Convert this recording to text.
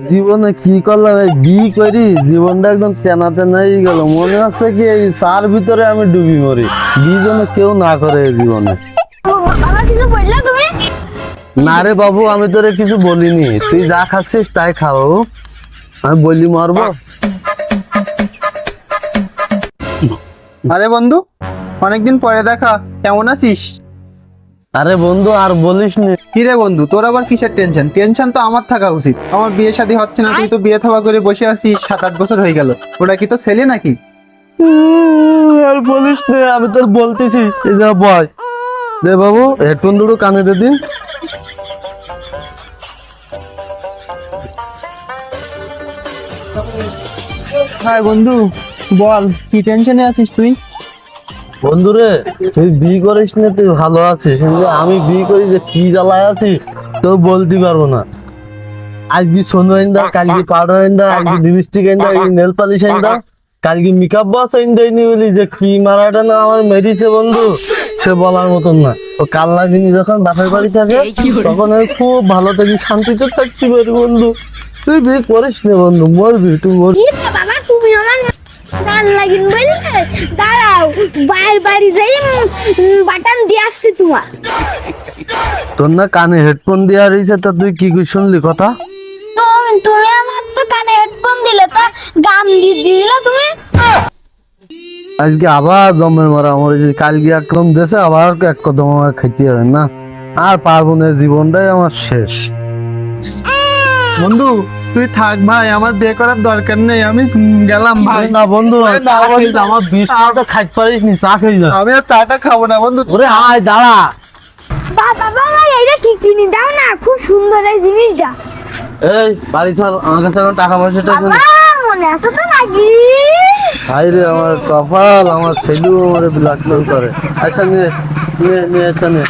জীবনে কি করলাম, এই বিয়ে করি জীবনটা একদম তেনা তেনাই গেল। মনে হচ্ছে কি এই চার ভিতরে আমি ডুবি মরি। বিয়ে যেন কেউ না করে এই জীবনে। বাবা কিছু বললা তুমি? না রে বাবু, আমি তোরে কিছু বলিনি, তুই যা খাচ্ছিস তাই খাও। আমি বললি মারবো? আরে বন্ধু, অনেকদিন পরে দেখা, কেমন আছিস? আরে বন্ধু আর বলিস নি। কি রে বন্ধু, তোর আবার কিসের টেনশন? টেনশন তো আমার থাকা উচিত। আমার বিয়ে শাদী হচ্ছে না, তুই তো বিয়ে থাবা করে বসে আছিস, 7-8 বছর হয়ে গেল। ওটা কি তো ছেলে নাকি? আর বলিস নে, আমি তোর বলতেছি। এই যা বয় দে বাবু, হেডফোন দুটো কানে দে দিন। হ্যাঁ বন্ধু, বল কি টেনশনে আছিস তুই? বন্ধুরে, তুই বিয়ে করিস না, তুই ভালো আছিস, কিন্তু আমি বিয়ে করি যে কি জ্বালায় আছি তো বলতে পারবো না। আজকে সোনো আইন্দা, কালকে পাউডার আইন্দা, আজকে লিপস্টিক আইন্দা, আজকে নেল পালিশ আইন্দা, কালকে মেকআপ বক্স আইন্দাইনি বলি যে কি মারাটা না আমার মেরিছে বন্ধু, সে বলার মতন না। ও কাল্লা দিন যখন বাপের বাড়ি থাকে তখন আমি খুব ভালো থাকি, শান্তিতে থাকতে পারি বন্ধু। তুই বিয়ে করিস না বন্ধু, মরবি তুই মর। কি রে বাবা, তুমি আমার গান লাগিন বললে? দাঁড়াও, বাইরের বাড়ি যাই বাটন দিয়ে আসছি তোমার। তোর না কানে হেডফোন দেওয়া রয়েছে, তা তুই কি কি শুনলি কথা? তুমি আমার তো কানে হেডফোন দিলে, তো গান দিয়ে দিলে তুমি। আজকে আবার জমের মারা আমার, কালকে একদম দেশে আবার এক কদম আমার খাইতে হবে না। আর পারবো না, জীবনটাই আমার শেষ। বন্ধু তুই থাক ভাই, আমার বিয়ে করার দরকার নেই, আমি গেলাম ভাই। না বন্ধু, আরে না বন্ধু। আমার 20 টাকা খাইতে পারিস নি, চা খাই না। আমি আর চাটা খাবো না বন্ধু। ওরে আয় দাঁড়া। বাবা বাবা, এইটা কি কিনে দাও না, খুব সুন্দর এই জিনিসটা। এই বাড়ি চল, আমার কাছে এখন টাকা পয়সাটা আছে না। বাবা মনে আছে তো নাকি? হাই রে আমার কপাল, আমার ছেলেও আমার ব্ল্যাকমেল করে। আচ্ছা নিয়ে নিয়ে নিয়ে, আচ্ছা নিয়ে।